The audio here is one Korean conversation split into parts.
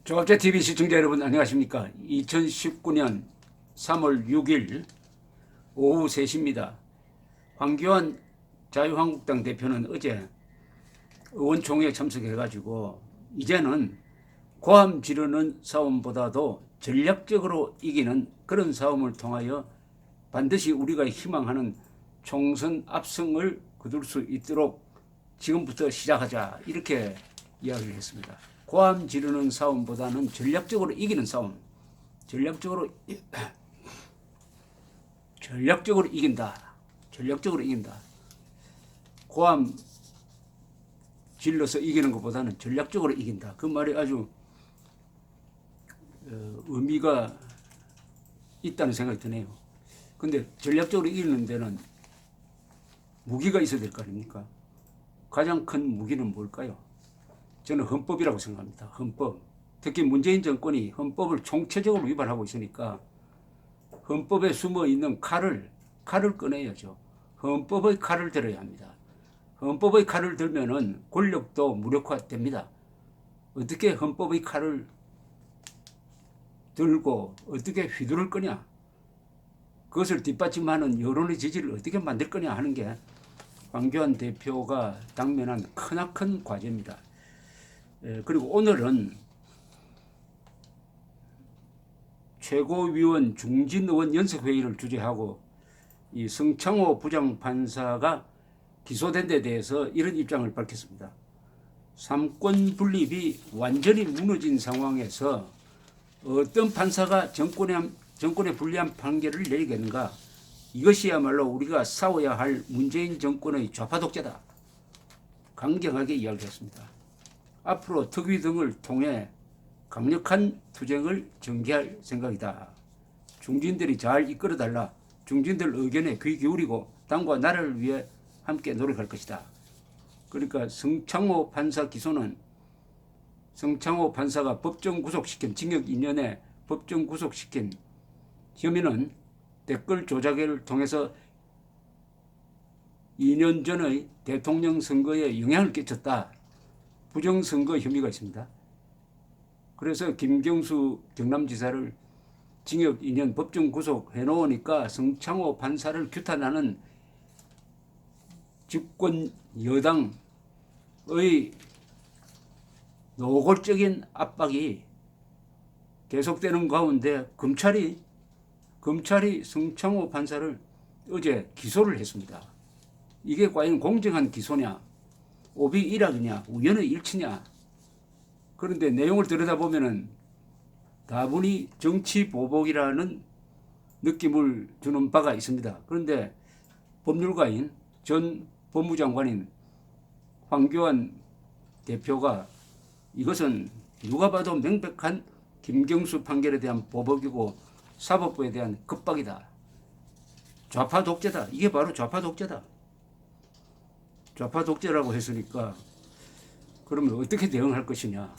조합제TV 시청자 여러분 안녕하십니까. 2019년 3월 6일 오후 3시입니다. 황교안 자유한국당 대표는 어제 의원총회에 참석해가지고 이제는 고함 지르는 싸움보다도 전략적으로 이기는 그런 싸움을 통하여 반드시 우리가 희망하는 총선 압승을 거둘 수 있도록 지금부터 시작하자, 이렇게 이야기를 했습니다. 고함 지르는 싸움보다는 전략적으로 이기는 싸움, 전략적으로 이긴다. 전략적으로 이긴다. 고함 질러서 이기는 것보다는 전략적으로 이긴다. 그 말이 아주 의미가 있다는 생각이 드네요. 근데 전략적으로 이기는 데는 무기가 있어야 될 거 아닙니까? 가장 큰 무기는 뭘까요? 저는 헌법이라고 생각합니다. 헌법. 특히 문재인 정권이 헌법을 총체적으로 위반하고 있으니까 헌법에 숨어 있는 칼을 꺼내야죠. 헌법의 칼을 들어야 합니다. 헌법의 칼을 들면은 권력도 무력화됩니다. 어떻게 헌법의 칼을 들고 어떻게 휘두를 거냐? 그것을 뒷받침하는 여론의 지지를 어떻게 만들 거냐 하는 게 황교안 대표가 당면한 크나큰 과제입니다. 그리고 오늘은 최고위원 중진의원 연석회의를 주재하고 이 성창호 부장판사가 기소된 데 대해서 이런 입장을 밝혔습니다. 삼권 분립이 완전히 무너진 상황에서 어떤 판사가 정권에 불리한 판결을 내리겠는가? 이것이야말로 우리가 싸워야 할 문재인 정권의 좌파 독재다. 강경하게 이야기했습니다. 앞으로 특위 등을 통해 강력한 투쟁을 전개할 생각이다. 중진들이 잘 이끌어달라. 중진들 의견에 귀 기울이고 당과 나라를 위해 함께 노력할 것이다. 그러니까 성창호 판사 기소는 성창호 판사가 법정 구속시킨 징역 2년에 법정 구속시킨 혐의는 댓글 조작을 통해서 2년 전의 대통령 선거에 영향을 끼쳤다. 부정선거 혐의가 있습니다. 그래서 김경수 경남지사를 징역 2년 법정 구속해 놓으니까 성창호 판사를 규탄하는 집권 여당의 노골적인 압박이 계속되는 가운데 검찰이 성창호 판사를 어제 기소를 했습니다. 이게 과연 공정한 기소냐, 오비 일학이냐, 우연의 일치냐. 그런데 내용을 들여다보면은 다분히 정치 보복이라는 느낌을 주는 바가 있습니다. 그런데 법률가인 전 법무장관인 황교안 대표가 이것은 누가 봐도 명백한 김경수 판결에 대한 보복이고 사법부에 대한 겁박이다. 좌파 독재다. 이게 바로 좌파 독재다. 좌파 독재라고 했으니까 그러면 어떻게 대응할 것이냐.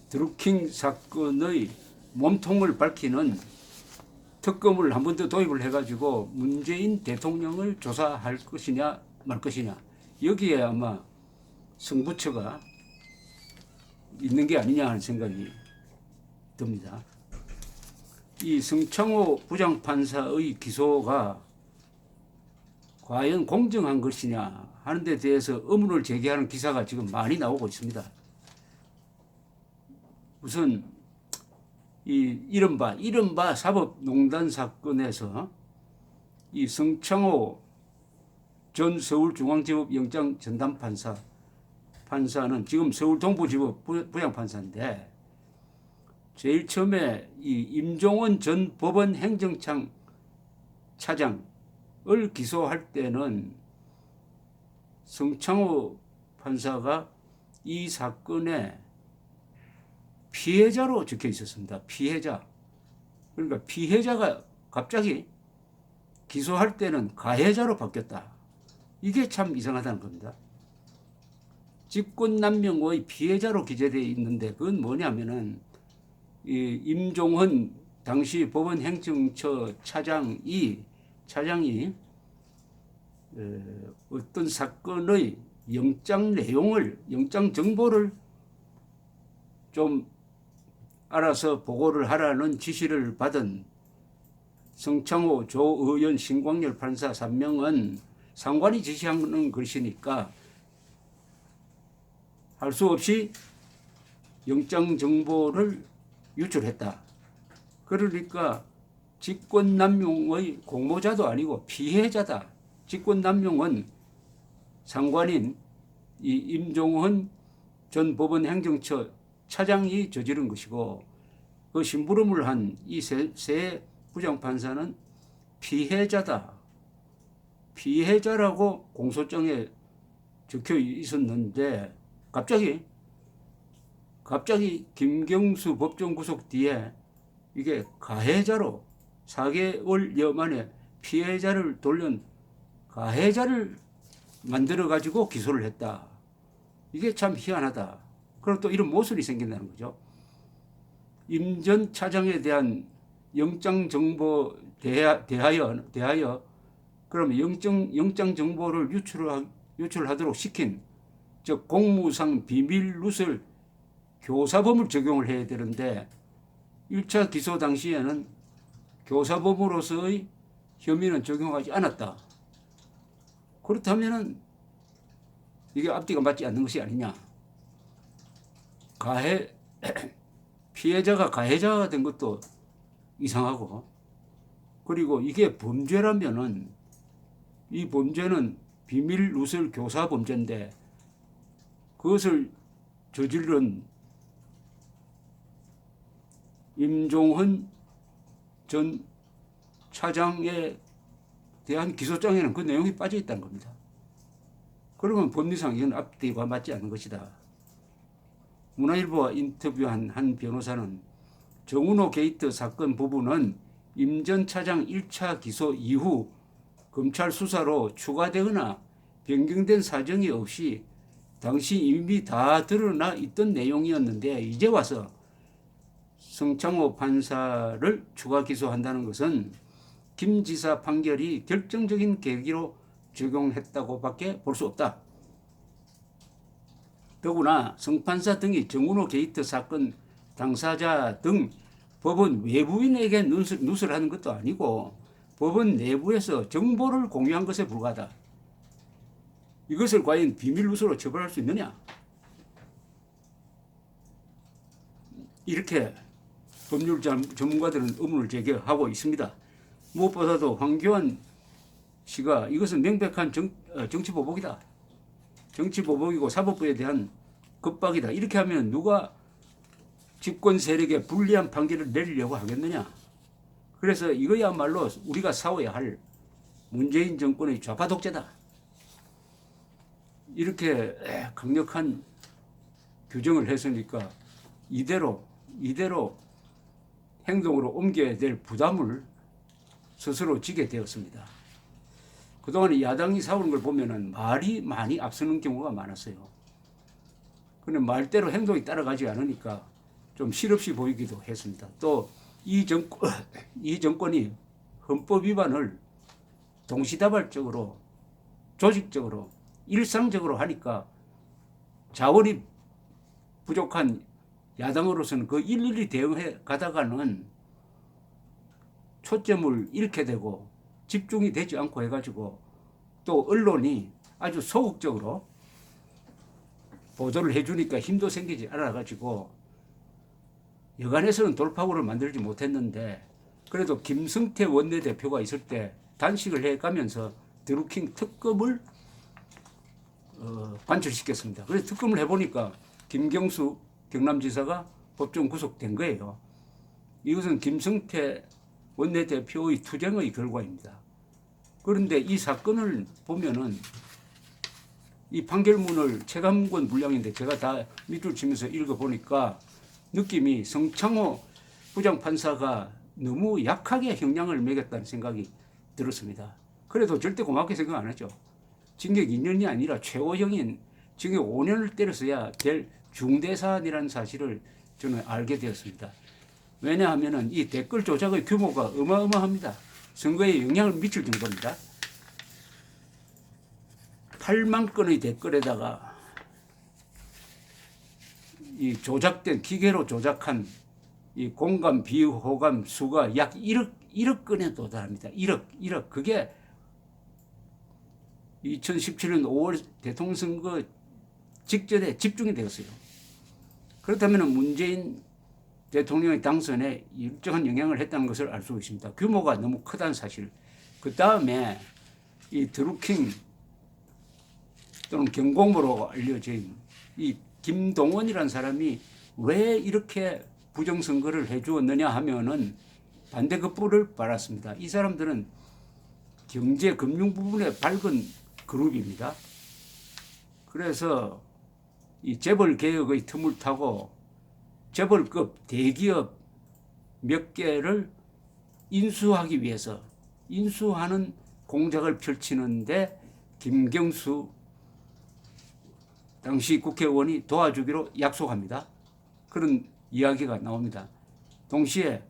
드루킹 사건의 몸통을 밝히는 특검을 한 번 더 도입을 해가지고 문재인 대통령을 조사할 것이냐 말 것이냐. 여기에 아마 승부처가 있는 게 아니냐 하는 생각이 듭니다. 이 성창호 부장판사의 기소가 과연 공정한 것이냐 하는 데 대해서 의문을 제기하는 기사가 지금 많이 나오고 있습니다. 우선 이 이른바 사법농단 사건에서 이 성창호 전 서울중앙지법 영장전담판사는 지금 서울동부지법 부장판사인데 제일 처음에 이 임종원 전 법원 행정청 차장을 기소할 때는 성창호 판사가 이 사건에 피해자로 적혀 있었습니다. 피해자. 그러니까 피해자가 갑자기 기소할 때는 가해자로 바뀌었다. 이게 참 이상하다는 겁니다. 직권남용의 피해자로 기재되어 있는데 그건 뭐냐면은 이 임종헌 당시 법원 행정처 차장이 어떤 사건의 영장 내용을, 영장 정보를 좀 알아서 보고를 하라는 지시를 받은 성창호, 조의원, 신광열 판사 3명은 상관이 지시하는 것이니까 할 수 없이 영장 정보를 유출했다. 그러니까 직권남용의 공모자도 아니고 피해자다. 직권남용은 상관인 이 임종헌 전 법원 행정처 차장이 저지른 것이고 그 심부름을 한 이 세 부장판사는 피해자다. 피해자라고 공소장에 적혀 있었는데 갑자기 김경수 법정 구속 뒤에 이게 가해자로 4개월여 만에 피해자를 돌린 가해자를 만들어 가지고 기소를 했다. 이게 참 희한하다. 그리고 또 이런 모순이 생긴다는 거죠. 임 전 차장에 대한 영장 정보 대하여 그러면 영장 정보를 유출하도록 시킨 즉 공무상 비밀 누설 교사범을 적용을 해야 되는데 1차 기소 당시에는 교사범으로서의 혐의는 적용하지 않았다. 그렇다면은 이게 앞뒤가 맞지 않는 것이 아니냐. 피해자가 가해자가 된 것도 이상하고, 그리고 이게 범죄라면은 이 범죄는 비밀 누설 교사 범죄인데 그것을 저지른 임종헌 전 차장에 대한 기소장에는 그 내용이 빠져 있다는 겁니다. 그러면 법리상 이건 앞뒤가 맞지 않는 것이다. 문화일보와 인터뷰한 한 변호사는 정은호 게이트 사건 부분은 임 전 차장 1차 기소 이후 검찰 수사로 추가되거나 변경된 사정이 없이 당시 이미 다 드러나 있던 내용이었는데 이제 와서 성창호 판사를 추가 기소한다는 것은 김 지사 판결이 결정적인 계기로 적용했다고 밖에 볼 수 없다. 더구나 성 판사 등이 정은호 게이트 사건 당사자 등 법원 외부인에게 누설하는 것도 아니고 법원 내부에서 정보를 공유한 것에 불과하다. 이것을 과연 비밀 누설로 처벌할 수 있느냐? 이렇게 법률 전문가들은 의문을 제기하고 있습니다. 무엇보다도 황교안 씨가 이것은 명백한 정치보복이다. 정치보복이고 사법부에 대한 겁박이다. 이렇게 하면 누가 집권 세력에 불리한 판결을 내리려고 하겠느냐. 그래서 이거야말로 우리가 싸워야 할 문재인 정권의 좌파 독재다. 이렇게 강력한 규정을 했으니까 이대로 행동으로 옮겨야 될 부담을 스스로 지게 되었습니다. 그동안 야당이 싸우는 걸 보면은 말이 많이 앞서는 경우가 많았어요. 근데 말대로 행동이 따라가지 않으니까 좀 실없이 보이기도 했습니다. 또 이 정권이 헌법 위반을 동시다발적으로, 조직적으로, 일상적으로 하니까 자원이 부족한 야당으로서는 그 일일이 대응해 가다가는 초점을 잃게 되고 집중이 되지 않고 해가지고 또 언론이 아주 소극적으로 보도를 해주니까 힘도 생기지 않아가지고 여간에서는 돌파구를 만들지 못했는데 그래도 김성태 원내대표가 있을 때 단식을 해가면서 드루킹 특검을 관철시켰습니다. 그래서 특검을 해보니까 김경수 경남지사가 법정 구속된 거예요. 이것은 김성태 원내대표의 투쟁의 결과입니다. 그런데 이 사건을 보면은 이 판결문을 최감권 분량인데 제가 다 밑줄 치면서 읽어보니까 느낌이 성창호 부장판사가 너무 약하게 형량을 매겼다는 생각이 들었습니다. 그래도 절대 고맙게 생각 안 하죠. 징역 2년이 아니라 최고형인 징역 5년을 때렸어야 될 중대사안이라는 사실을 저는 알게 되었습니다. 왜냐하면 이 댓글 조작의 규모가 어마어마합니다. 선거에 영향을 미칠 정도입니다. 8만 건의 댓글에다가 이 조작된 기계로 조작한 이 공감, 비호감 수가 약 1억 건에 도달합니다. 1억. 그게 2017년 5월 대통령 선거 직전에 집중이 되었어요. 그렇다면 문재인 대통령의 당선에 일정한 영향을 했다는 것을 알 수 있습니다. 규모가 너무 크다는 사실. 그 다음에 이 드루킹 또는 경공모로 알려진 이 김동원이라는 사람이 왜 이렇게 부정선거를 해주었느냐 하면은 반대급부를 받았습니다. 이 사람들은 경제 금융 부분에 밝은 그룹입니다. 그래서 이 재벌 개혁의 틈을 타고 재벌급 대기업 몇 개를 인수하기 위해서 인수하는 공작을 펼치는데 김경수 당시 국회의원이 도와주기로 약속합니다. 그런 이야기가 나옵니다. 동시에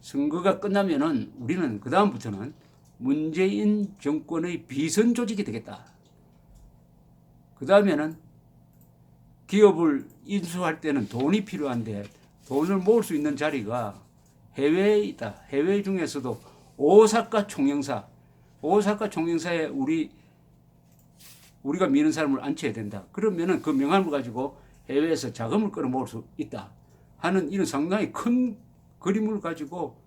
선거가 끝나면은 우리는 그 다음부터는 문재인 정권의 비선 조직이 되겠다. 그 다음에는 기업을 인수할 때는 돈이 필요한데 돈을 모을 수 있는 자리가 해외에 있다. 해외 중에서도 오사카 총영사에 우리가 미는 사람을 앉혀야 된다. 그러면은 그 명함을 가지고 해외에서 자금을 끌어모을 수 있다 하는 이런 상당히 큰 그림을 가지고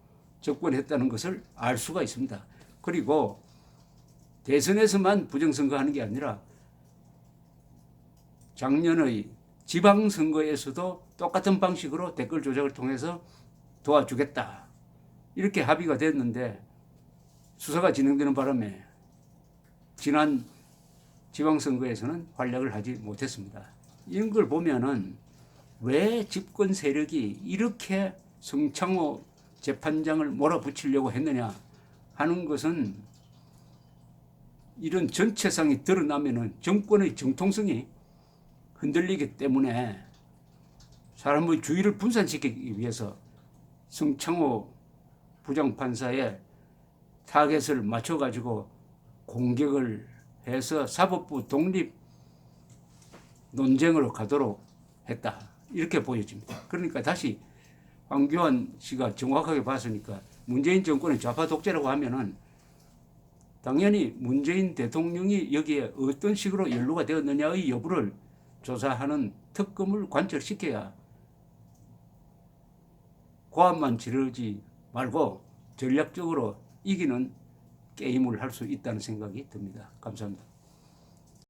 접근했다는 것을 알 수가 있습니다. 그리고 대선에서만 부정선거하는 게 아니라 작년의 지방선거에서도 똑같은 방식으로 댓글 조작을 통해서 도와주겠다. 이렇게 합의가 됐는데 수사가 진행되는 바람에 지난 지방선거에서는 활약을 하지 못했습니다. 이런 걸 보면은 왜 집권 세력이 이렇게 성창호 재판장을 몰아붙이려고 했느냐 하는 것은 이런 전체상이 드러나면은 정권의 정통성이 흔들리기 때문에 사람의 주의를 분산시키기 위해서 성창호 부장판사의 타겟을 맞춰가지고 공격을 해서 사법부 독립 논쟁으로 가도록 했다. 이렇게 보여집니다. 그러니까 다시 황교안 씨가 정확하게 봤으니까 문재인 정권의 좌파 독재라고 하면은 당연히 문재인 대통령이 여기에 어떤 식으로 연루가 되었느냐의 여부를 조사하는 특검을 관철시켜야 고함만 지르지 말고 전략적으로 이기는 게임을 할 수 있다는 생각이 듭니다. 감사합니다.